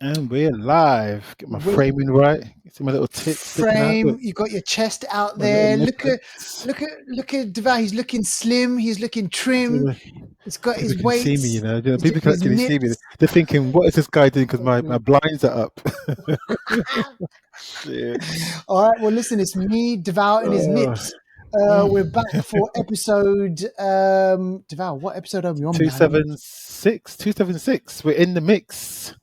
And we're live. Get my With framing right. See my little tits sticking out. frame, Look, you got your chest out my little there. nippets. Look at Deval. He's looking slim. He's looking trim. People He's got his can see me, weights, People can his actually see me. nips. They're thinking, what is this guy doing? Because my blinds are up. Yeah. All right. Well, listen, it's me, Deval, and his Uh, nips. We're back for episode. Deval, what episode are we on, man? 276. 276. We're in the mix.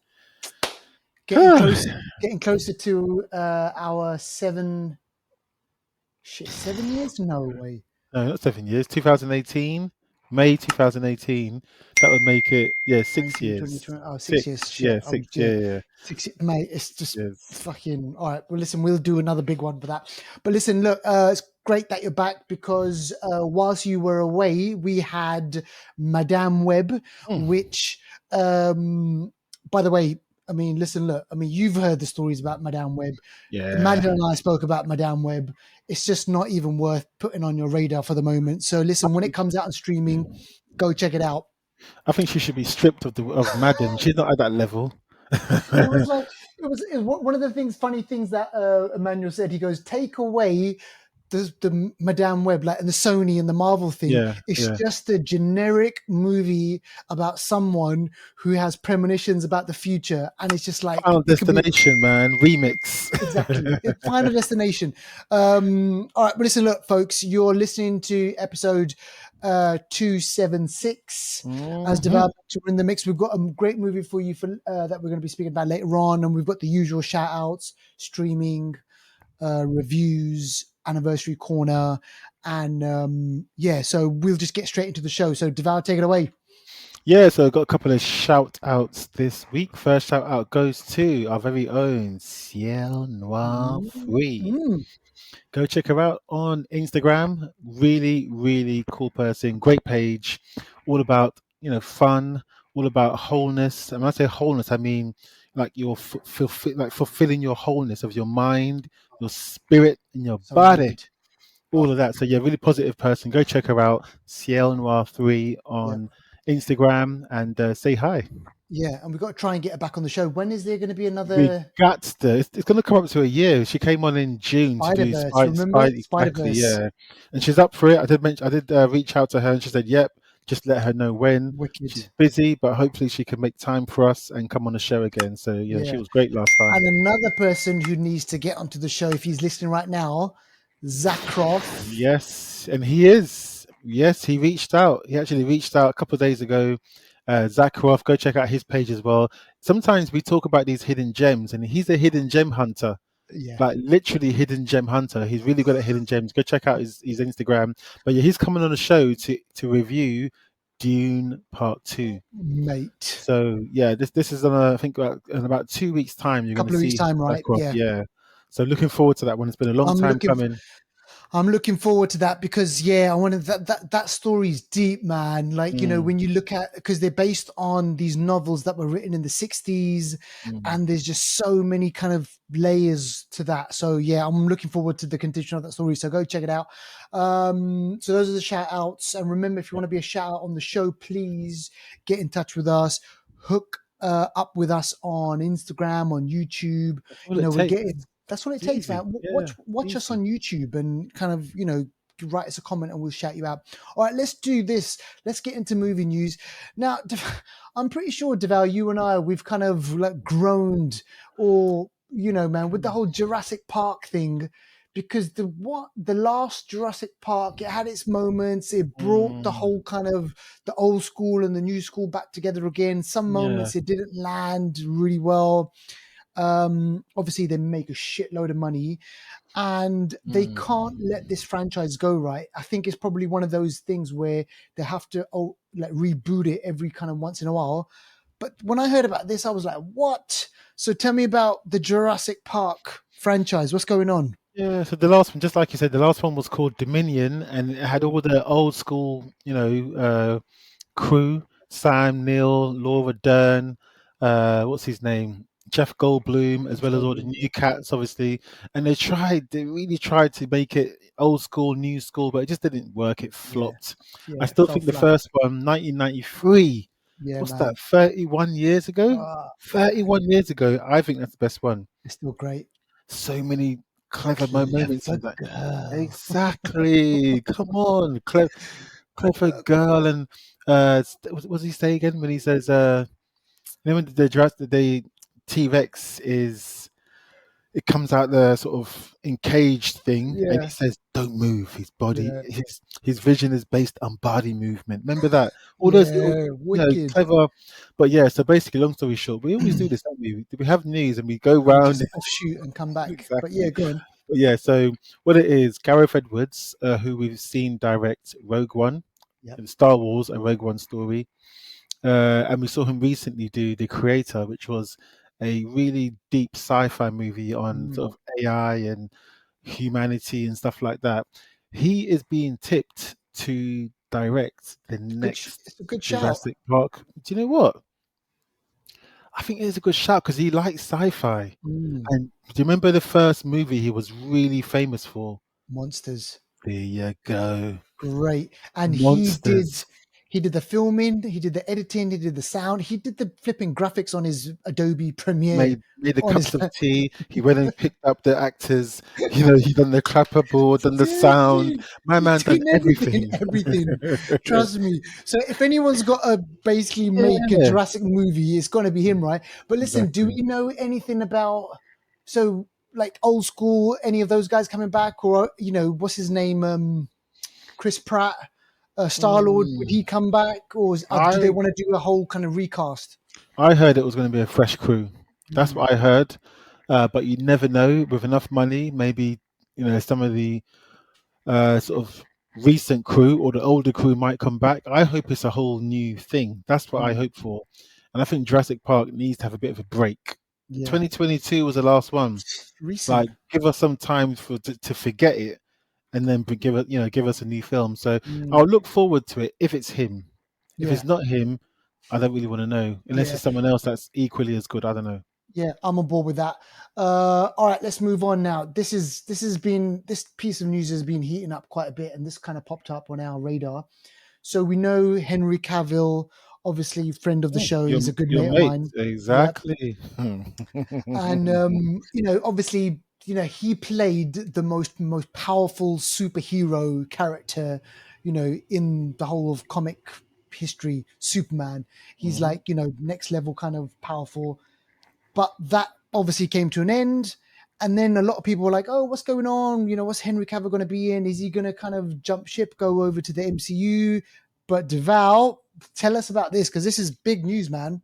Getting close, getting closer to our 7 years. No way. No, not 7 years. 2018. May 2018. That would make it, 6 19, 20, years. 20. Oh, 6 years. 6. Shit. Yeah, 6. Yeah. 6, mate. It's just Yes. fucking. All right. Well, listen, we'll do another big one for that. But listen, look, it's great that you're back because whilst you were away, we had Madame Web, which, by the way, I mean, listen, look, I mean, you've heard the stories about Madame Web. Yeah. Amanda and I spoke about Madame Web. It's just not even worth putting on your radar for the moment. So listen, when it comes out on streaming, go check it out. I think she should be stripped of Madden. She's not at that level. It was like it was one of the funny things that Emmanuel said. He goes, take away the Madame Web, like, and the Sony and the Marvel thing. Yeah, It's yeah. just a generic movie about someone who has premonitions about the future, and it's just like Final it could be Destination, man, remix. exactly Final Destination. All right, but listen, look, folks, you're listening to episode 276 as developed in the mix. We've got a great movie for you for that we're going to be speaking about later on, and we've got the usual shout outs, streaming, reviews, anniversary corner, and so we'll just get straight into the show. So Deval, take it away. Yeah, so I've got a couple of shout outs this week. First shout out goes to our very own Ciel Noir 3. Go check her out on Instagram. Really, really cool person. Great page. All about, fun, all about wholeness. And when I say wholeness, I mean like you're fulfilling your wholeness of your mind, your spirit, and your body. Good. All of that. So yeah, really positive person. Go check her out. Ciel Noir 3 on Instagram and say hi. Yeah, and we've got to try and get her back on the show. When is there going to be another? We got to. It's going to come up to a year. She came on in June to do Spider-Verse. exactly, yeah. And she's up for it. I did reach out to her, and she said, "Yep, just let her know when." Wicked. She's busy, but hopefully she can make time for us and come on the show again. So yeah, she was great last time. And another person who needs to get onto the show, if he's listening right now, Zach Croft. Yes, and he is. Yes, he reached out. He actually reached out a couple of days ago. Zach Croft, go check out his page as well. Sometimes we talk about these hidden gems, and he's a hidden gem hunter. Yeah. Like literally hidden gem hunter. He's really good at hidden gems. Go check out his Instagram. But yeah, he's coming on the show to review Dune Part 2. Mate. So yeah, this is on I think in about 2 weeks' time. You're going to see weeks' time, right? Yeah. So looking forward to that one. It's been a long time coming. I'm looking forward to that because I wanted that story's deep, man. Like, when you look at, because they're based on these novels that were written in the 60s and there's just so many kind of layers to that. So yeah, I'm looking forward to the continuation of that story. So go check it out. So those are the shout outs. And remember, if you want to be a shout out on the show, please get in touch with us. Hook up with us on Instagram, on YouTube. We're getting. That's what it takes, man. Watch us on YouTube and kind of, write us a comment and we'll shout you out. All right, let's do this. Let's get into movie news. Now, I'm pretty sure, Deval, you and I, we've kind of like groaned or, man, with the whole Jurassic Park thing, because the last Jurassic Park, it had its moments. It brought the whole kind of the old school and the new school back together again. Some moments it didn't land really well. Obviously they make a shitload of money and they can't let this franchise go, right? I think it's probably one of those things where they have to reboot it every kind of once in a while. But when I heard about this, I was like, what? So tell me about the Jurassic Park franchise. What's going on? Yeah, so the last one, just like you said, the last one was called Dominion, and it had all the old school, crew: Sam Neill, Laura Dern, what's his name, Jeff Goldblum, as well as all the new cats, obviously. And they really tried to make it old school, new school, but it just didn't work. It flopped. I still think the first one, 1993, Yeah, what's that, man. 31 years ago? Ah, man, 31 years ago. I think that's the best one. it's still great. So many clever moments Clever in that. girl. Exactly. Come on, clever girl. And what does he say again when he says, you know, when the T-Rex is, it comes out the sort of encaged thing, and he Yeah, says, "Don't move." His body, yeah, his vision is based on body movement. Remember that? All those little, yeah. you know, Wicked. clever. But yeah, so basically, long story short, we always do this, don't we? We have news and we go And we round. just offshoot and come back. But yeah, Exactly. go on. But yeah, so what it is, Gareth Edwards, who we've seen direct Rogue One Yep. and Star Wars, a Rogue One story, and we saw him recently do The Creator, which was a really deep sci-fi movie on Mm, sort of AI and humanity and stuff like that. He is being tipped to direct the next it's a good shout. Jurassic Park. Do you know what? I think it is a good shout because he likes sci-fi. Mm, And do you remember the first movie he was really famous for? monsters. There you go. Great. And Monsters. he did the filming, he did the editing, he did the sound, he did the flipping graphics on his Adobe Premiere Made the on his cups of tea. He went and picked up the actors. You know, he done the clapperboard, done the sound. seriously. My He's man done doing everything, everything. everything. Trust me. So if anyone's got to basically make a Yeah, Jurassic movie, it's gonna be him, right? But listen, do exactly. we know anything about so like old school, any of those guys coming back, or what's his name? Chris Pratt, Star Lord, would Mm. he come back, or do they I want to do a whole kind of recast? I heard it was going to be a fresh crew. That's Mm, what I heard. But you never know. With enough money, maybe some of the sort of recent crew or the older crew might come back. I hope it's a whole new thing. That's what I mm, hope for. And I think Jurassic Park needs to have a bit of a break. yeah, 2022 was the last one. recent. Like, give us some time to forget it, and then give us a new film. So Mm, I'll look forward to it if it's him. If it's yeah, not him, I don't really want to know. Unless yeah. it's someone else that's equally as good. I don't know. Yeah, I'm on board with that. All right, let's move on now. This piece of news has been heating up quite a bit, and this kind of popped up on our radar. So we know Henry Cavill, obviously friend of the Oh, show. He's a good your mate of mate, mine. Yep. exactly. And obviously, he played the most powerful superhero character, in the whole of comic history, Superman. He's Mhm. like, next level kind of powerful, but that obviously came to an end. And then a lot of people were like, "Oh, what's going on? What's Henry Cavill going to be in? Is he going to kind of jump ship, go over to the MCU?" But Deval, tell us about this because this is big news, man.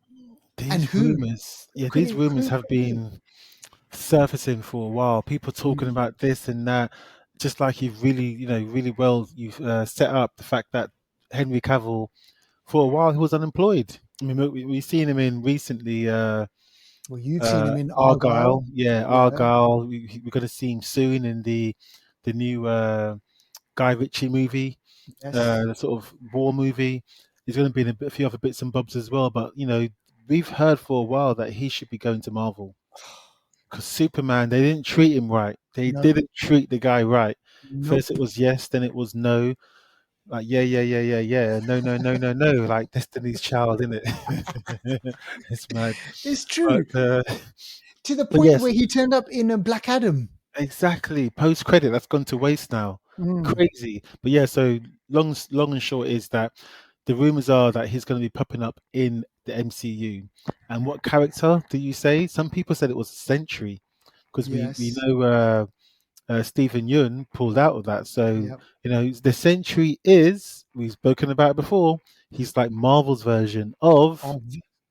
And who? These rumors Who have could it be? been surfacing for a while. People talking Mm, about this and that. Just like you've set up the fact that Henry Cavill, for a while, he was unemployed. I mean, we've seen him in recently. well, you've seen him in Argyle. Argyle, yeah, Yeah. Argyle. We're going to see him soon in the new Guy Ritchie movie, Yes. the sort of war movie. He's going to be in a few other bits and bobs as well. But we've heard for a while that he should be going to Marvel because Superman, they didn't treat him right. They Nope. didn't treat the guy right. First it Nope. was yes, then it was no. Like yeah, yeah, yeah, yeah, yeah. No, no, no, no, no. Like Destiny's Child, isn't it? It's mad. It's But true to the but point yes, where he turned up in a Black Adam. exactly. Post credit, that's gone to waste now. Mm, Crazy. But yeah, so long and short is that the rumors are that he's going to be popping up in the MCU. And what character do you say? Some people said it was Sentry because we yes. know Stephen Yeun pulled out of that. So Yep. the Sentry is, we've spoken about it before. He's like Marvel's version of Of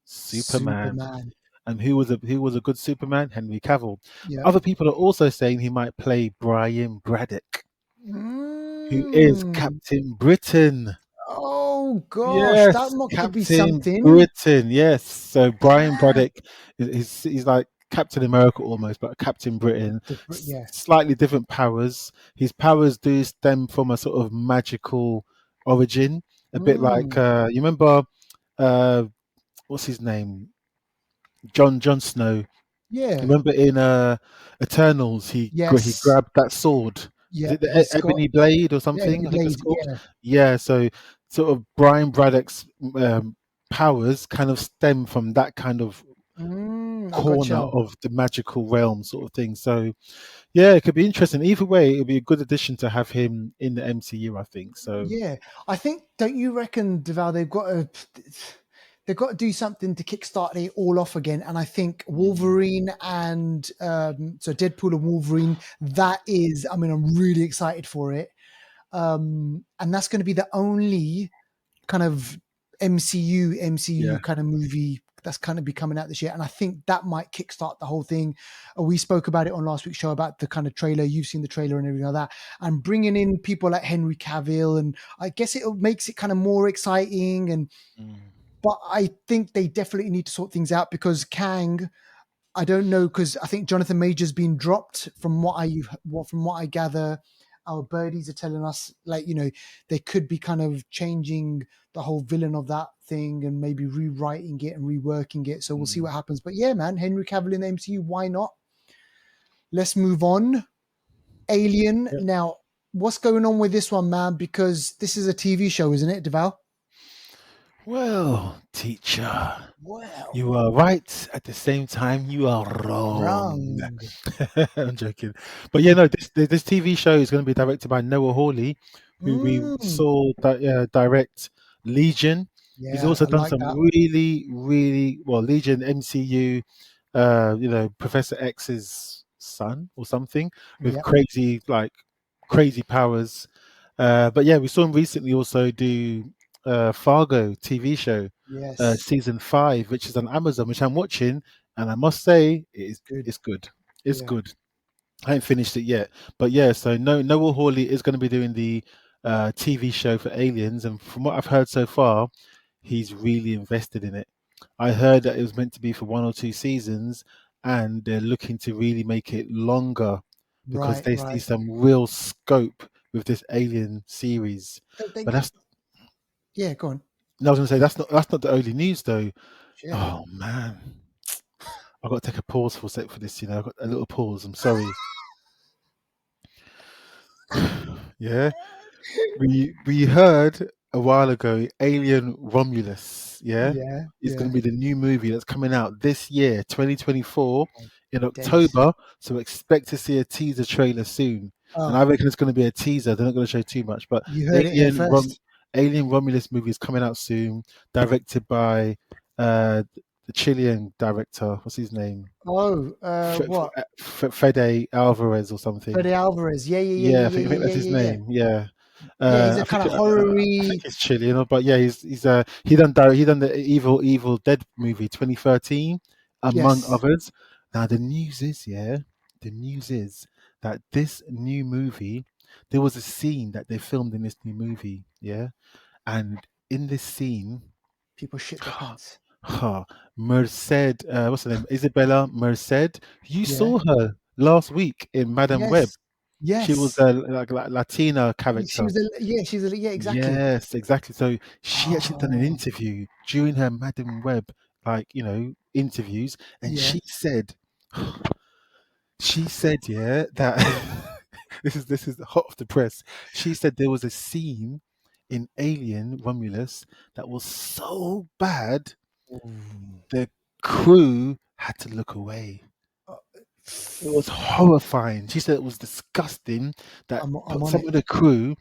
Superman. Superman. And who was a good Superman? Henry Cavill. Yep. Other people are also saying he might play Brian Braddock, who is Mm. Captain Britain. Oh gosh, that Yes, could be Captain something. Britain. Yes. So Brian Ah, Braddock he's like Captain America almost, but Captain Britain. different. Yeah. Slightly different powers. His powers do stem from a sort of magical origin, a bit like Mm. you remember uh, what's his name? Jon Snow. Yeah. Remember in Eternals, he Yes. grabbed that sword. Is Yeah. it the He's got Ebony Blade or the something? Ebony I think it's Blade. called. Yeah. Yeah, so sort of Brian Braddock's powers kind of stem from that kind of I corner gotcha. of the magical realm sort of thing. So yeah, it could be interesting. Either way, it'd be a good addition to have him in the MCU, I think. So Yeah, I think. Don't you reckon, Deval? They've got to do something to kickstart it all off again. And I think mm, Wolverine and so Deadpool and Wolverine. That is, I mean, I'm really excited for it. And that's going to be the only kind of MCU yeah. kind of movie that's kind of be coming out this year. And I think that might kickstart the whole thing. We spoke about it on last week's show about the kind of trailer. You've seen the trailer and everything like that. And bringing in people like Henry Cavill, and I guess it makes it kind of more exciting. And Mm, but I think they definitely need to sort things out because Kang, I don't know, because I think Jonathan Major's been dropped from what I gather. Our birdies are telling us, like, they could be kind of changing the whole villain of that thing and maybe rewriting it and reworking it. So we'll see mm. what happens. But yeah, man, Henry Cavill in the MCU, why not? Let's move on. Alien. Yeah. Now, what's going on with this one, man? Because this is a TV show, isn't it, Deval? Well, teacher, Well, you are right. At the same time, you are wrong. wrong. I'm joking, but yeah, no. This TV show is going to be directed by Noah Hawley, who we Mm, saw direct Legion. He's yeah, also I done like some that. really, really well. Legion MCU, Professor X's son or something with Yep. crazy powers. But yeah, we saw him recently also do Fargo TV show, Yes. season 5, which is on Amazon, which I'm watching, and I must say Good. it's good. It's Yeah. good. I haven't finished it yet, but yeah. So Noel Hawley is going to be doing the TV show for Aliens, and from what I've heard so far, he's really invested in it. I heard that it was meant to be for 1 or 2 seasons, and they're looking to really make it longer because Right, they see right. some real scope with this Alien series. But that's Yeah, go on. no, I was going to say that's not the only news though. Yeah. Oh man, I've got to take a pause for a sec for this. I've got a little pause. I'm sorry. Yeah, we heard a while ago Alien Romulus, yeah, Yeah, is going yeah. to be the new movie that's coming out this year, 2024, Oh, in days. October. So expect to see a teaser trailer soon. And I Oh, reckon it's going to be a teaser. They're not going to show too much, but you heard it here Alien Rom first. Alien Romulus movie is coming out soon, directed by the Chilean director. What's his name? Oh, what? Fede Alvarez or something. Fede Alvarez. Yeah, yeah, yeah, Yeah, yeah, I yeah, think that's yeah, his yeah, yeah. name. Yeah, Yeah, he's a I kind think of I think horror-y. he's Chilean, but yeah, he done the Evil Dead movie 2013, among Yes. others. Now the news is that this new movie, there was a scene that they filmed in this new movie, yeah, and in this scene, People shit their pants. huh, Merced, what's her name, Isabella Merced, you Yeah. saw her last week in Madam Web. Yes. She was Yes. a like Latina She character. was yeah, exactly. Yes, exactly. So she actually done an Oh, interview during her Madam Web, interviews, and yeah. she said, yeah, that this is hot off the press. She said there was a scene in Alien Romulus that was so bad Ooh. the crew had to look away. Uh, It was horrifying. She said it was disgusting that I'm on some it. of the crew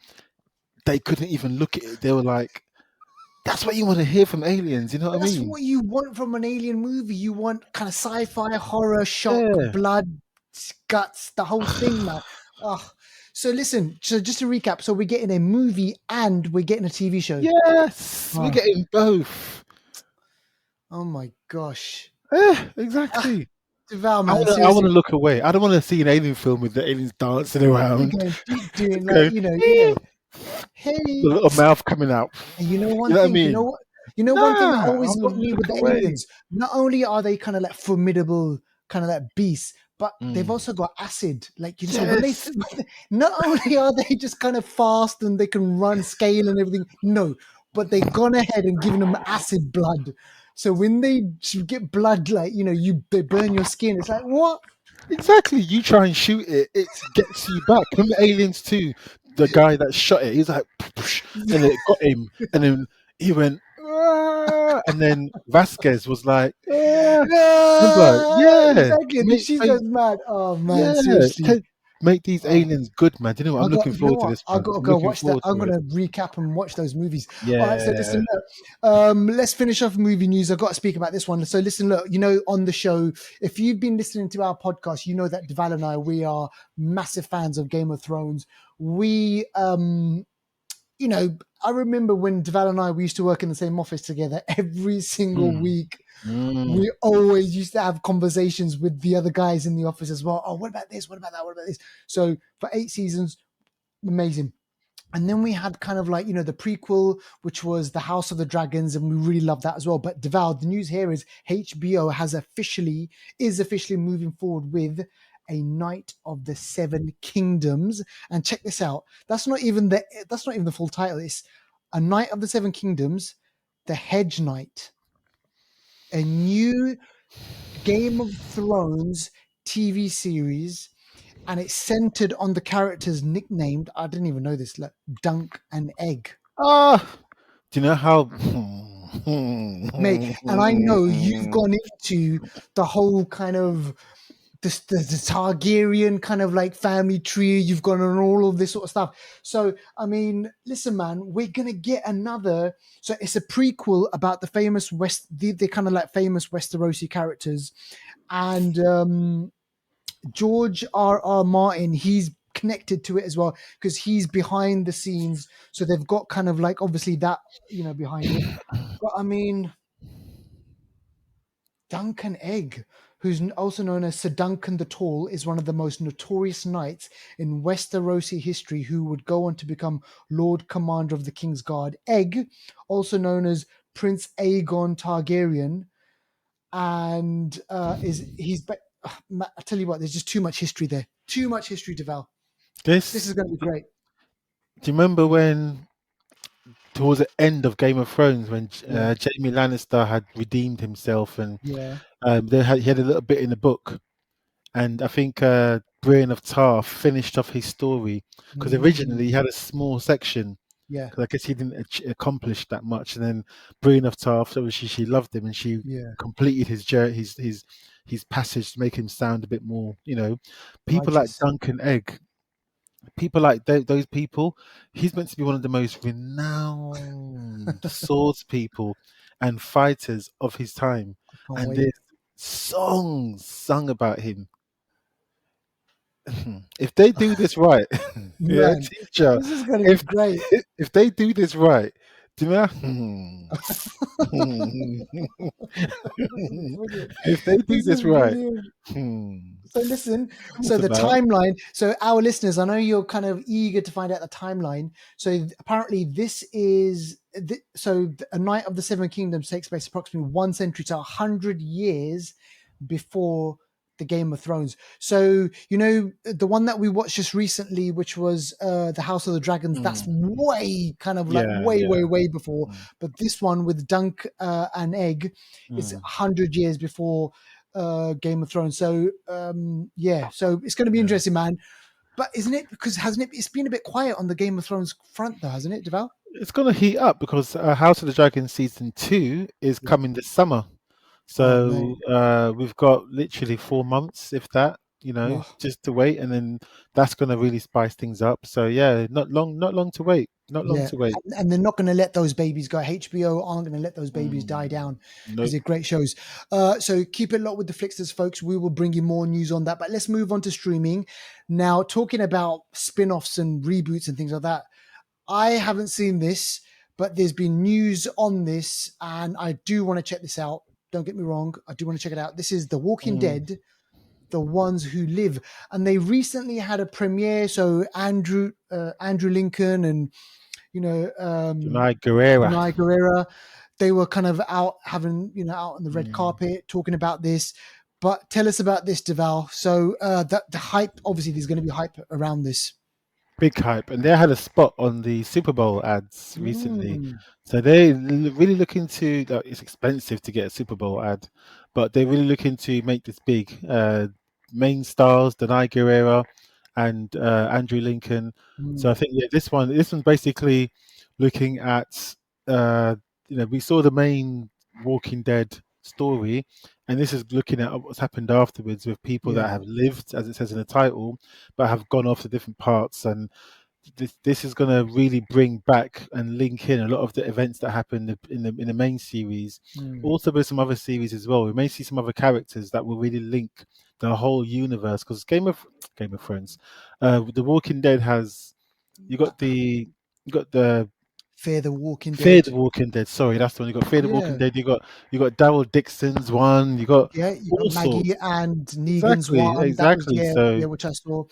they couldn't even look at it. They were like, "That's what you want to hear from aliens." You know what I That's mean? what you want from an alien movie. You want kind of sci-fi, horror, shock, Yeah. blood, guts, the whole thing, man. Oh. So listen, so just to recap, so we're getting a movie and we're getting a TV show. Yes, we're Oh, getting both. oh my gosh. Yeah, Ah, exactly. Deval, I man, want to. I want seriously. to look away. I don't want to see an alien film with the aliens dancing You're around, going doing like, going, yeah. "Ee," the Hey. little mouth coming out. And you know You one know what I thing, mean? one thing that Nah, I always got want to me with look the away. aliens, not only are they kind of like formidable, kind of like beasts, but they've Mm. also got acid. Like, so when they, Yes, not only are they just kind of fast and they can run scale and everything, no, but they've gone ahead and given them acid blood. So when they get blood, like, they burn your skin. It's like, what? exactly. You try and shoot it, it gets you back. Remember Aliens 2? The guy that shot it, he's like, and it got him, and then he went, "Ah," And then Vasquez was like, remember, yeah, Exactly. She goes mad. Oh man, yeah, seriously. make these Oh. aliens good, man. Do you know what? I'm looking You know forward to what? this I one. got to I'm go looking watch that. forward I'm to going it. to recap and watch those movies. All right. So Yeah. listen, look, let's finish off movie news. I've got to speak about this one. So listen, look, on the show, if you've been listening to our podcast, you know that Deval and I, we are massive fans of Game of Thrones. We, I remember when Deval and I, we used to work in the same office together every single Mm. week. Mm. We always used to have conversations with the other guys in the office as well. Oh, what about this? What about that? What about this? So for 8 seasons, amazing. And then we had kind of like, the prequel, which was The House of the Dragons, and we really loved that as well. But Deval, the news here is HBO is officially moving forward with a Knight of the Seven Kingdoms. And check this out. That's not even the full title. It's a Knight of the Seven Kingdoms, the Hedge Knight. A new Game of Thrones TV series, and it's centered on the characters nicknamed, I didn't even know this, like Dunk and Egg. Ah, do you know how? Mate, and I know you've gone into the whole kind of the Targaryen kind of like family tree. You've gone on all of this sort of stuff. So, I mean, listen, man, we're gonna get another. So it's a prequel about the famous the kind of like famous Westerosi characters, and George R. Martin, he's connected to it as well because he's behind the scenes. So they've got kind of like obviously that behind it. But I mean, Duncan Egg, who's also known as Sir Duncan the Tall, is one of the most notorious knights in Westerosi history who would go on to become Lord Commander of the King's Guard. Egg, also known as Prince Aegon Targaryen, and I tell you what, there's just too much history there. Too much history, Deval. This is This. going to be great. Do you remember when, towards the end of Game of Thrones, when Yeah, Jaime Lannister had redeemed himself, and yeah. he had a little bit in the book, and I think Brienne of Tarth finished off his story because originally he Mm, had a small section yeah, because I guess he didn't accomplish that much, and then Brienne of Tarth, obviously she loved him and she yeah. completed his journey, his passage to make him sound a bit more, people like Righteous. Duncan Egg. People like those people, he's meant to be one of the most renowned swords people and fighters of his time. Can't And wait. there's songs sung about him. If they do this right, yeah, Man, teacher, this is going to be if great. if they do this right, do you know? This is brilliant. If they do This this is right, brilliant. hmm, So listen, talk so the about. timeline. So our listeners, I know you're kind of eager to find out the timeline. So apparently, this is a Night of the Seven Kingdoms takes place approximately 1 century to 100 years before the Game of Thrones. So the one that we watched just recently, which was the House of the Dragons. That's Mm, way kind of like yeah, way, way, yeah. way before. Mm, But this one with Dunk and Egg is mm, 100 years before Game of Thrones. So yeah, so it's going to be yeah. interesting, man. But isn't it because hasn't it? It's been a bit quiet on the Game of Thrones front, though, hasn't it, Deval? It's gonna heat up because House of the Dragon season 2 is Yeah. coming this summer. Oh man. So we've got literally 4 months, if that, Oh, just to wait, and then that's gonna really spice things up. So yeah, not long to wait, not long yeah, to wait. and they're not going to let those babies go. HBO aren't going to let those babies die Mm, down because nope. they're great shows. So keep it locked with the Flixters, folks. We will bring you more news on that. But let's move on to streaming now. Talking about spin-offs and reboots and things like that. I haven't seen this, but there's been news on this, and I do want to check this out. Don't get me wrong, I do want to check it out. This is The Walking Mm. Dead, The Ones Who Live, and they recently had a premiere. So Andrew Lincoln and Denai Guerrera. Denai Guerrera, they were kind of out having out on the red Mm. carpet talking about this. But tell us about this, Deval. So the hype, obviously, there's going to be hype around this. Big hype, and they had a spot on the Super Bowl ads recently. Mm, So they really looking to. It's expensive to get a Super Bowl ad, but they're really looking to make this big. Main stars: Denai Guerrera and Andrew Lincoln. So I mm, think this one's basically looking at. Uh, we saw the main Walking Dead story, and this is looking at what's happened afterwards with people that Yeah. have lived, as it says in the title, but have gone off to different parts. And this is going to really bring back and link in a lot of the events that happened in the main series. Mm. Also, with some other series as well, we may see some other characters that will really link the whole universe. Because Game of Thrones, The Walking Dead has you got the Fear the Walking Fear the Dead. Walking Dead. Sorry, that's the one. You got Fear the Walking Yeah. Dead. You got Daryl Dixon's one. You got Yeah. You got all Maggie sorts. and Negan's Exactly, one. That was, exactly. yeah, So yeah, which I saw.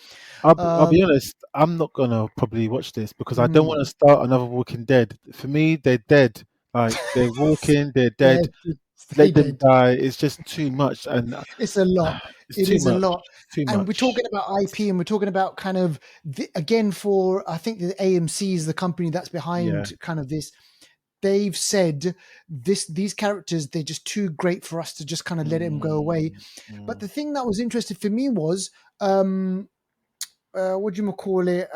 I'll Um, be honest. I'm not gonna probably watch this because I don't mm. want to start another Walking Dead. For me, they're dead. Like they're walking, they're Yeah, dead. stay Let them dead. die. It's just too much, and It's a lot. it's It too is a much. lot. Too And we're much. talking about IP, and we're talking about kind of again, for I think the AMC is the company that's Yeah. behind kind of this. They've said these characters, they're just too great for us to just kind of let them go away. Mm, But mm, the thing that was interesting for me was what do you call it?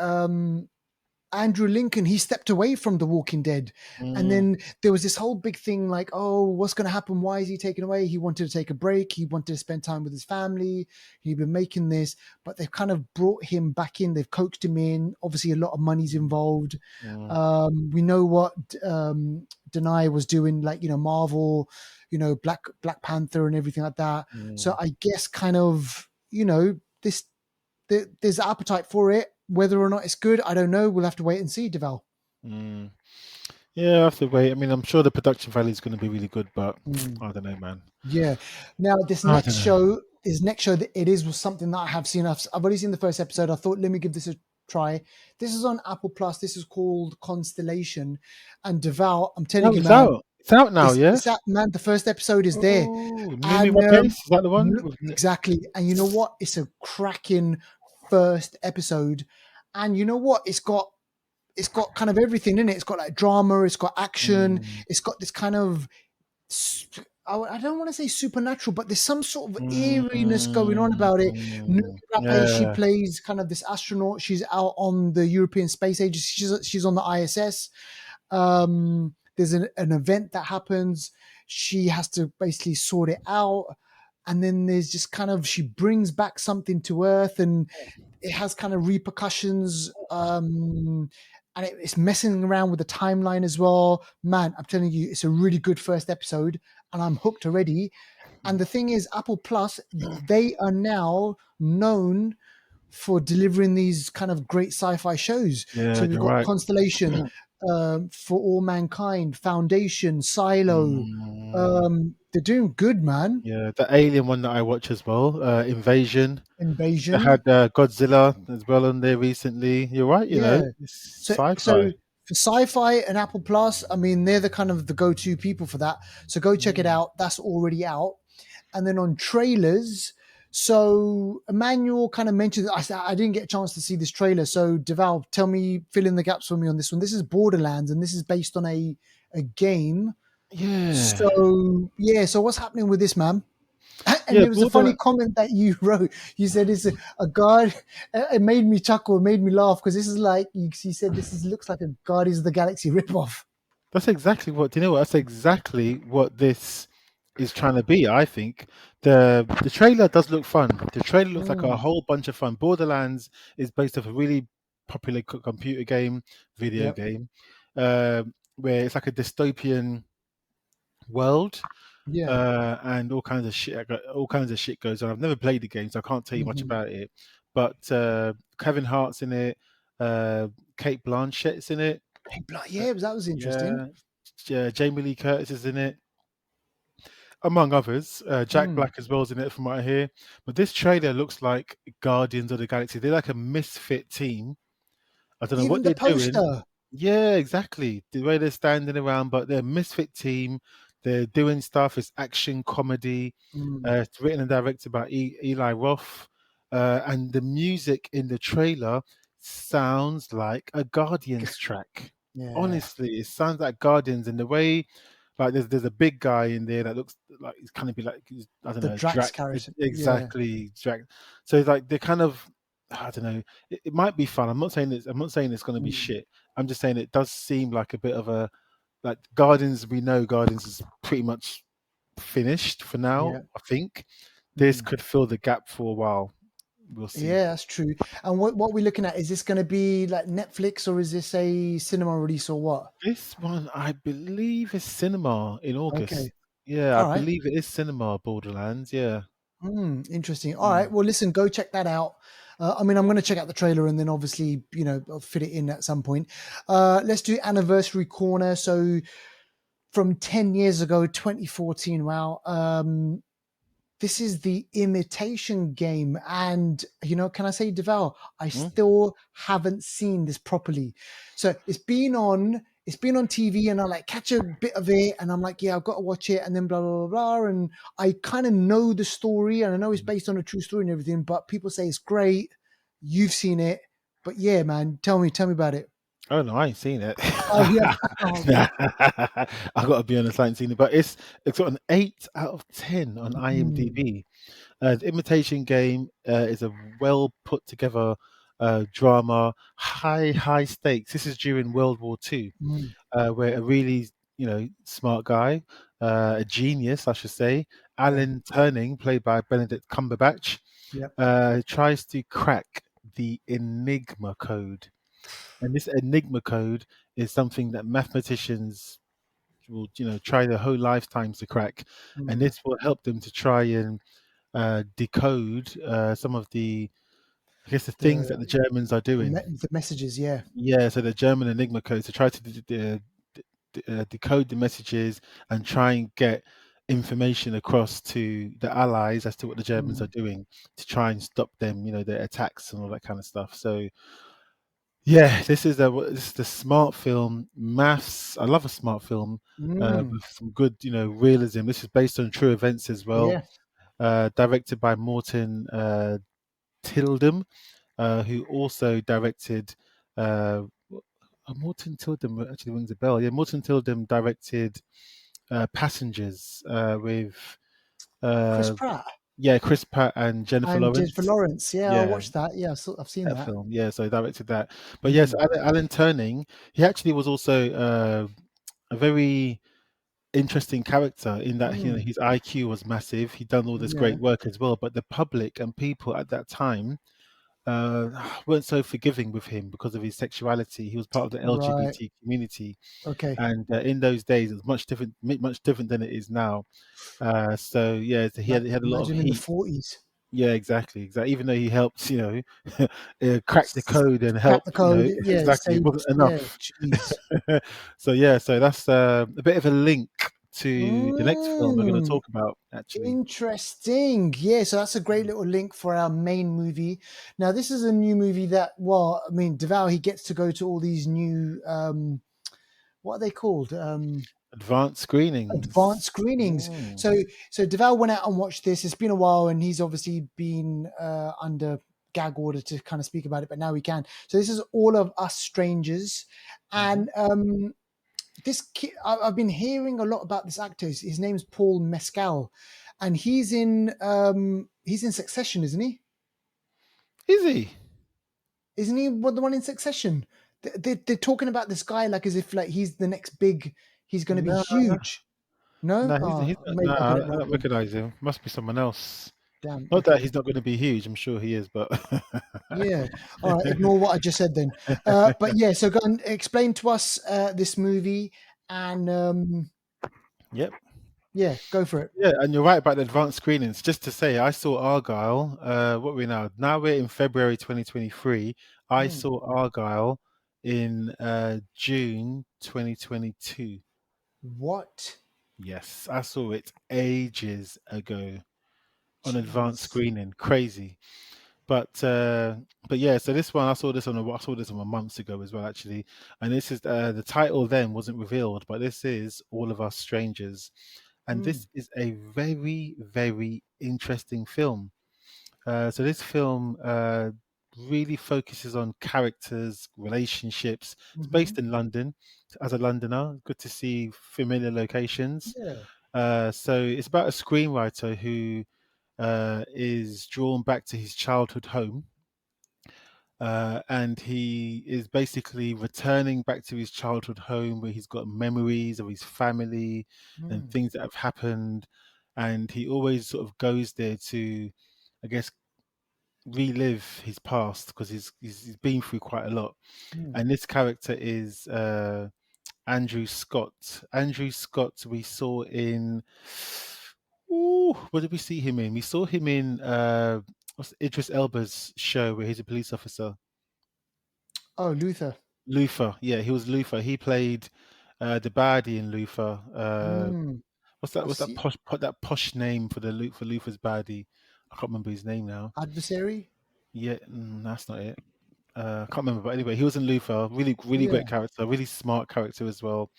Andrew Lincoln, he stepped away from The Walking Dead. And mm, then there was this whole big thing like, oh, what's going to happen? Why is he taken away? He wanted to take a break. He wanted to spend time with his family. He'd been making this, but they've kind of brought him back in. They've coaxed him in. Obviously, a lot of money's involved. mm, We know what Denai was doing, like, Marvel, Black Panther and everything like that. So mm, I guess kind of, this there's appetite for it. Whether or not it's good, I don't know. We'll have to wait and see, Deval. mm. Yeah, I have to wait. I mean, I'm sure the production value is going to be really good, but Mm, I don't know, man. yeah. Now this I next don't know. show that it is was something that I have seen. I've only seen the first episode. I thought, let me give this a try. This is on Apple Plus. This is called Constellation. And Deval, I'm telling Oh, you, it's man, out. It's out now, yeah. it's that, man. The first episode is there, Oh, Mimi and Rapace, is that the one? exactly. And you know what? It's a cracking first episode. And you know what? It's got kind of everything in it. It's got like drama, it's got action, Mm, it's got this kind of I don't want to say supernatural, but there's some sort of eeriness going on mm, about it. Numi mm, Rapace, she yeah, plays kind of this astronaut. She's out on the European Space Agency. She's on the ISS. There's an event that happens. She has to basically sort it out. And then there's just kind of, she brings back something to Earth, and it has kind of repercussions. And it's messing around with the timeline as well. Man, I'm telling you, it's a really good first episode, and I'm hooked already. And the thing is, Apple Plus, they are now known for delivering these kind of great sci-fi shows. yeah, So we've you're got right. Constellation, For All Mankind, Foundation, Silo. Mm, They're doing good, man. yeah, the Alien one that I watch as well, Invasion. They Invasion, had Godzilla as well on there recently. You're right, yeah. it's So sci-fi. for Sci-Fi and Apple Plus, I mean, they're the kind of the go-to people for that. So go check it Mm. out. That's already out. And then on trailers, so Emmanuel kind of mentioned, I didn't get a chance to see this trailer. So Deval, tell me, fill in the gaps for me on this one. This is Borderlands, and this is based on a game. Yeah, So yeah, so what's happening with this, man? And yeah, it was a funny Border. comment that you wrote. You said it's a guard. It made me chuckle. It made me laugh because this is like you said. This looks like a Guardians of the Galaxy ripoff. That's exactly what. Do you know what? That's exactly what this is trying to be. I think the trailer does look fun. The trailer looks like a Mm, whole bunch of fun. Borderlands is based off a really popular computer game, video yep. game, where it's like a dystopian world, Yeah. and all kinds of shit goes on. I've never played the game, so I can't tell you much Hmm. about it. But Kevin Hart's in it. Uh, Kate Blanchett's in it. Uh, Yeah, that was interesting. yeah, Jamie Lee Curtis is in it, among others. Jack Mm. Black as well is in it, from what I hear. But this trailer looks like Guardians of the Galaxy. They're like a misfit team. I don't know what Even the they're doing. poster. Yeah, exactly. The way they're standing around, but they're a misfit team. They're doing stuff. It's action comedy. Mm. It's written and directed by Eli Roth. And the music in the trailer sounds like a Guardians track. Yeah. Honestly, it sounds like Guardians in the way, like there's a big guy in there that looks like he's kind of be like I don't The know, Drax character. Yeah. exactly Drac. So like they're kind of, I don't know. It might be fun. I'm not saying it's going to be Mm. shit. I'm just saying it does seem like a bit of a, like Guardians. We know Guardians is pretty much finished for now. Yeah. I think this Mm. could fill the gap for a while. We'll see. Yeah, that's true. And what we're looking at, is this going to be like Netflix, or is this a cinema release, or what? This one, I believe, is cinema in Okay. August. Yeah, I All right. believe it is cinema. Borderlands. Yeah. Interesting. All right. Mm. Well, listen, go check that out. I mean, I'm going to check out the trailer, and then obviously, I'll fit it in at some point. Let's do anniversary corner. So from 10 years ago, 2014. Wow. This is the Imitation Game. And, can I say, Deval, I Mm. still haven't seen this properly. So it's been on TV, and I like catch a bit of it, and I'm like, yeah, I've got to watch it, and then blah, blah, blah, blah. And I kind of know the story, and I know it's based on a true story and everything, but people say it's great. You've seen it. But yeah, man, tell me about it. Oh no, I ain't seen it. Oh, yeah. Oh, okay. I got to be honest, I ain't seen it, but it's got an 8 out of 10 on Mm, IMDb. The Imitation Game is a well put together drama, high stakes. This is during World War II, mm, where a really smart guy, a genius, I should say, yeah. Alan Turning, played by Benedict Cumberbatch, Yeah. tries to crack the Enigma code. And this Enigma code is something that mathematicians will, try their whole lifetimes to crack, and Mm. this will help them to try and decode some of I guess, the things that The the Germans are doing. the messages, yeah. Yeah, so the German Enigma code to try to decode the messages and try and get information across to the Allies as to what the Germans Mm, are doing to try and stop them, their attacks and all that kind of stuff. So yeah, this is the smart film. Maths. I love a smart film mm, with some good, realism. This is based on true events as well. yeah. Directed by Morton Tildum, who also directed. Morton Tildum actually rings a bell. Yeah, Morton Tildum directed Passengers with Chris uh, Pratt yeah, Chris Pratt and Jennifer and Jennifer Lawrence. Lawrence. Yeah, I Yeah, watched that. Yeah, I've seen that that. film. Yeah, so I directed that. But yes, Mm, Alan Turning, he actually was also a very interesting character in that mm, his IQ was massive. He'd done all this yeah, great work as well, but the public and people at that time uh, weren't so forgiving with him because of his sexuality. He was part of the right. LGBT community, Okay. and in those days, it was much different than it is now. So yeah, so he had a lot of Imagine in the heat. 40s. Yeah, exactly. Even though he helped, crack the code and Crack help, the code. Yeah, exactly, it saved. wasn't Yeah, enough. jeez. So yeah, so that's a bit of a link to the next film we're going to Mm, talk about, actually. interesting. Yeah, so that's a great little link for our main movie. Now, this is a new movie that, well, I mean, Deval, he gets to go to all these new, what are they called? Advanced Advanced screenings. screenings. Mm. So Deval went out and watched this. It's been a while, and he's obviously been under gag order to kind of speak about it, but now we can. So this is All of Us Strangers, Hmm. and this kid, I've been hearing a lot about this actor. His name's Paul Mescal, and he's in Succession, isn't he? Is he? Isn't he the one in Succession? They're talking about this guy like as if like he's the next big. He's going to be No, huge. No, no, oh, he's not. No, maybe I got it I wrong don't then. recognize him. Must be someone else. Damn. Not that Okay. he's not going to be huge. I'm sure he is, but Yeah. All right. Ignore what I just said then. But yeah. So go and explain to us this movie, and yep. yeah, go for it. Yeah, and you're right about the advanced screenings. Just to say, I saw Argyle. What are we now? Now we're in February 2023. I Hmm. saw Argyle in June 2022. What? Yes, I saw it ages ago on advanced Jeez. screening. Crazy. But yeah, so this one I saw this one months ago as well, actually. And this is the title then wasn't revealed, but this is All of Us Strangers. And Hmm. this is a very interesting film. So this film really focuses on characters, relationships. It's Mm-hmm. based in London. As a Londoner, good to see familiar locations. Yeah. So it's about a screenwriter who is drawn back to his childhood home, and he is basically returning back to his childhood home where he's got memories of his family and Mm, things that have happened, and he always sort of goes there to, I guess, relive his past because he's been through quite a lot. mm. And this character is Andrew Scott. Andrew Scott we saw in, ooh, what did we see him in? We saw him in what's Idris Elba's show where he's a police officer. Oh, Luther. Luther, yeah, he was Luther. He played the baddie in Luther. Mm. What's that? I What's that see. posh name for for Luther's baddie? I can't remember his name now. Adversary. Yeah, that's not it. I can't remember, but anyway, he was in Luther. Really, really great Yeah. character. Really smart character as well.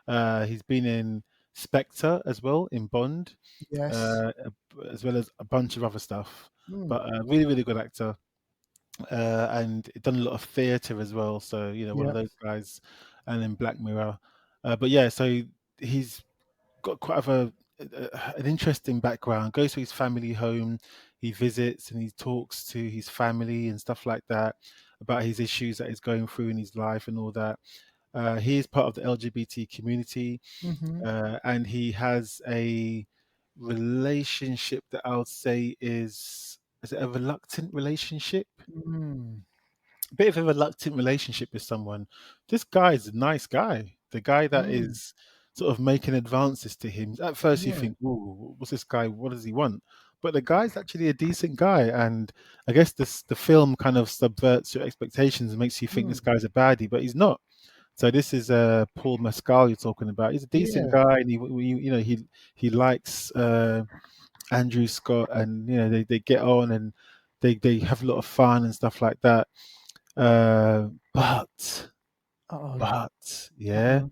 He's been in Spectre as well, in Bond, Yes. uh, as well as a bunch of other stuff. Mm. But really, really good actor, and done a lot of theatre as well. So one of Yeah. those guys, and then Black Mirror. But yeah, so he's got quite of an interesting background. Goes to his family home, he visits and he talks to his family and stuff like that about his issues that he's going through in his life and all that. He is part of the LGBT community, Mm-hmm. and he has a relationship that I would say is it a reluctant relationship? Mm. A bit of a reluctant relationship with someone. This guy is a nice guy. The guy that Mm. is sort of making advances to him. At first, you Yeah. think, "Oh, what's this guy? What does he want?" But the guy's actually a decent guy, and I guess the film kind of subverts your expectations and makes you think this Mm. guy's a baddie, but he's not. So this is Paul Mescal you're talking about. He's a decent Yeah. guy, and he likes Andrew Scott, and they get on and they have a lot of fun and stuff like that. Uh, but Uh-oh. but yeah,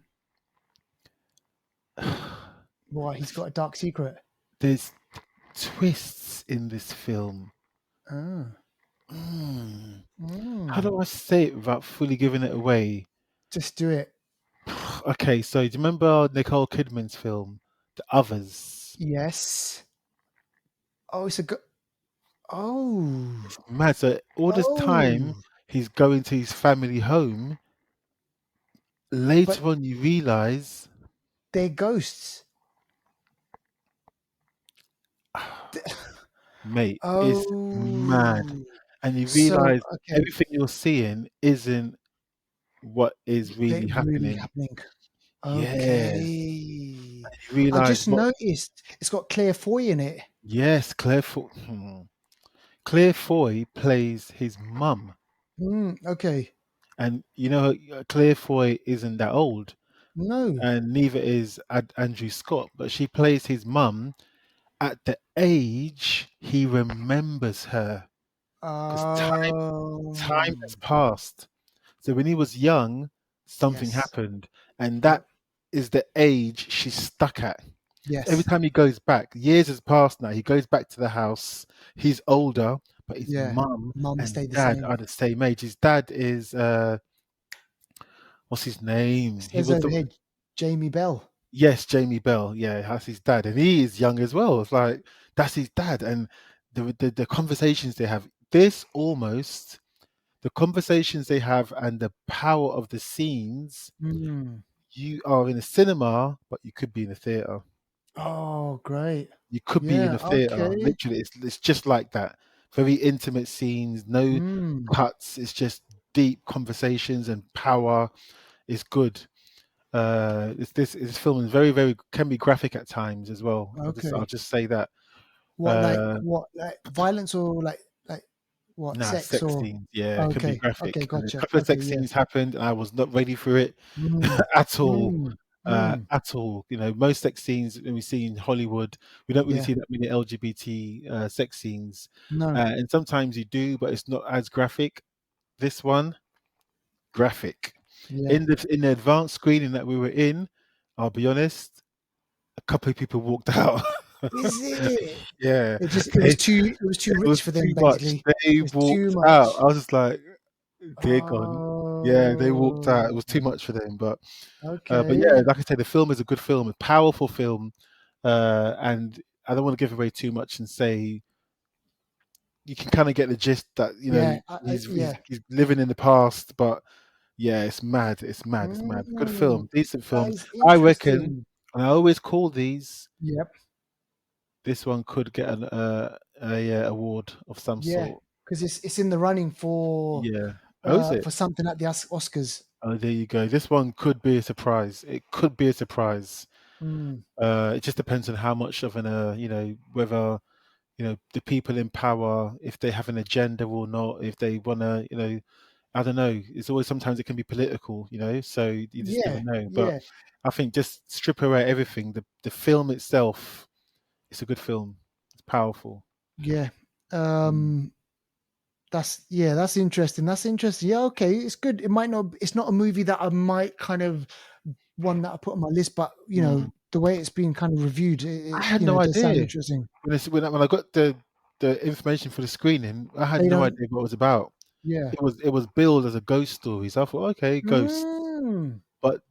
Uh-oh. What? He's got a dark secret. there's twists in this film. Ah. Mm. How Mm. do I say it without fully giving it away? Just do it. Okay, so do you remember Nicole Kidman's film, The Others? Yes. Oh, it's a good. Oh. It's mad. So all this time Oh. he's going to his family home. But Later on, you realize, they're ghosts. mate, it's mad, Oh. and you So, realize okay. everything you're seeing isn't what is They're really really happening. happening. Yes, Okay. you I realize just what. noticed it's got Claire Foy in it. Yes, Claire Foy plays his mum, Okay. and Claire Foy isn't that old, No. and neither is Andrew Scott, but she plays his mum at the age he remembers her, because time has Um. passed. So when he was young, something Yes. happened, and that Yep. is the age she's stuck at. So every Yes. time he goes back, years has passed now, he goes back to the house. He's older, but his Yeah. mum Mum and stayed the dad same. are the same age. His dad is what's his name? He Says was over the here, Jamie Bell. Yes, Jamie Bell. Yeah, that's his dad, and he is young as well. It's like that's his dad, and the conversations they have. This almost the conversations they have and the power of the scenes. Mm. You are in a cinema, but you could be in a theater. Oh, great. You could be in Yeah. a theater. Okay. Literally, it's just like that. Very intimate scenes, no Mm. cuts. It's just deep conversations and power. It's good. This film is very, very can be graphic at times as well. I'll Okay. just say that. What like Uh, what like violence or like what nah, sex sex or scenes. Yeah, it can be okay. Okay, graphic. And a gotcha. couple of Okay, sex yeah. scenes happened, and I was not ready for it Mm. at all. Mm. Mm. At all. Most sex scenes when we see in Hollywood, we don't really Yeah. see that many LGBT sex scenes, No. and sometimes you do, but it's not as graphic. This one, graphic. Yeah. In the advanced screening that we were in, I'll be honest, a couple of people walked out. Is it? Yeah, It was too it was rich for them too much. basically. They It's too walked out. much. I was just like, they're gone. Yeah, they walked out. It was too Oh, much for them. But yeah, okay. like I said, the film is a good film, a powerful film, and I don't want to give away too much and say you can kind of get the gist that Yeah, he's living in the past, but yeah, it's mad. It's mad. It's mad. Good Mm, film, decent that film. is I reckon, interesting. and I always call these. Yep. This one could get an award of some Yeah, sort. because it's in the running Yeah. Oh, is it? for something at the Oscars. Oh, there you go. This one could be a surprise. It could be a surprise. Mm. It just depends on how much of an whether the people in power, if they have an agenda or not, if they want to, I don't know. It's always sometimes it can be political, so you just never Yeah, know. But yeah, I think just strip away everything. The film itself, it's a good film. It's powerful. yeah. Mm. That's interesting. That's interesting. Yeah, okay, it's good. It might not. It's not a movie that I might kind of one that I put on my list, but Mm. the way it's been kind of reviewed, I had it no does sound idea interesting. when I got the information for the screening. I had They no don't. idea what it was about. Yeah. It was billed as a ghost story. So I thought, okay, ghost. Mm. But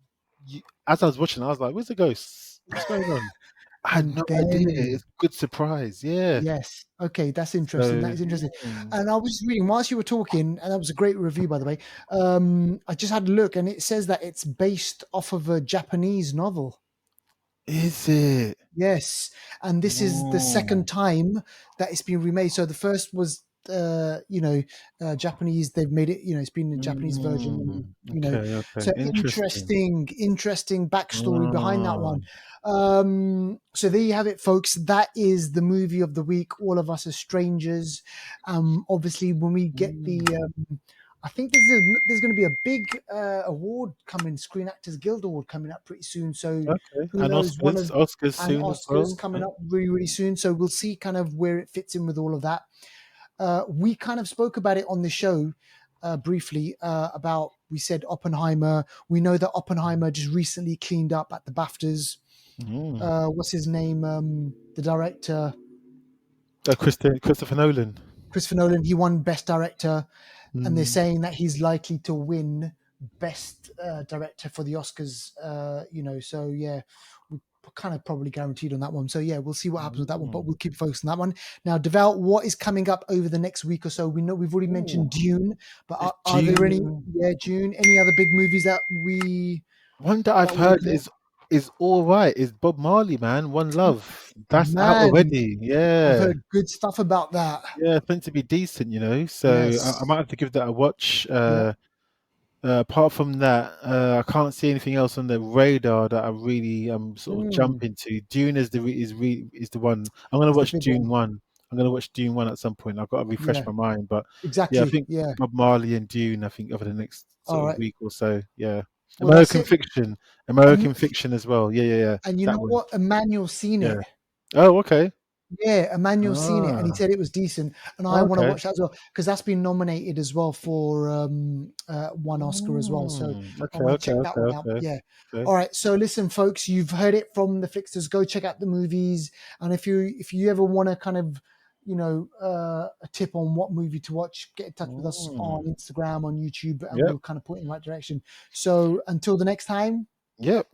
as I was watching, I was like, "Where's the ghosts? What's going on?" I had And no idea. then It's a good surprise. Yeah. yes, okay, that's interesting. That So, is interesting. mm, And I was reading whilst you were talking, and that was a great review, by the way. I just had a look, and it says that it's based off of a Japanese novel. is it? Yes, and this is the Oh, second time that it's been remade. So the first was, Japanese. They've made it. It's been a Japanese version, and okay, okay. so Interesting. interesting backstory behind that Oh, one. So there you have it, folks. That is the movie of the week. All of Us as Strangers. Obviously, when we get the mm, I think there's going to be a big award coming, Screen Actors Guild Award coming up pretty soon. So okay. who And knows? Oscars And soon as Oscars well. coming Yeah. up really, really soon. So we'll see kind of where it fits in with all of that. We kind of spoke about it on the show briefly about, we said Oppenheimer. We know that Oppenheimer just recently cleaned up at the BAFTAs. Mm. What's his name? The director, Christopher Nolan. Christopher Nolan, he won Best Director, and they're Mm. saying that he's likely to win Best Director for the Oscars. So yeah, we're kind of probably guaranteed on that one. So yeah, we'll see what happens with that one, but Mm. we'll keep focused on that one. Now, Deval, what is coming up over the next week or so? We know we've already Ooh, mentioned Dune, but it's are there any? June. Yeah, June. Any other big movies One that I've that we're heard looking at? is all right. Is Bob Marley, man. One Love. That's out Man, already. I've Yeah. heard good stuff about that. Yeah, it's meant to be decent, So I Yes. might have to give that a watch. Yep. Apart from that, I can't see anything else on the radar that I really sort of Mm, jump into. Dune is the one. I'm gonna it's the watch big Dune one. one. I'm gonna watch Dune one at some point. I've got to refresh Yeah. my mind, but yeah, I Exactly. think Yeah. Bob Marley and Dune. I think over the next All sort of right. week or so. Yeah, Well, that's it. Um, American Fiction as well. Yeah, yeah, yeah. and you That know one. what? Emmanuel's seen Yeah. it. Oh, okay. Yeah, Emmanuel's seen it, and he Ah, said it was decent. And I want to okay. watch that as well because that's been nominated as well for one Oscar as well. So I Okay, want to okay, check that okay, one out. okay, Yeah. okay. All right. So listen, folks, you've heard it from the Flixters. Go check out the movies, and if you ever want to kind of a tip on what movie to watch, get in touch with us on Mm. Instagram, on YouTube, and Yep, we'll kind of point in the right direction. So until the next time. yep.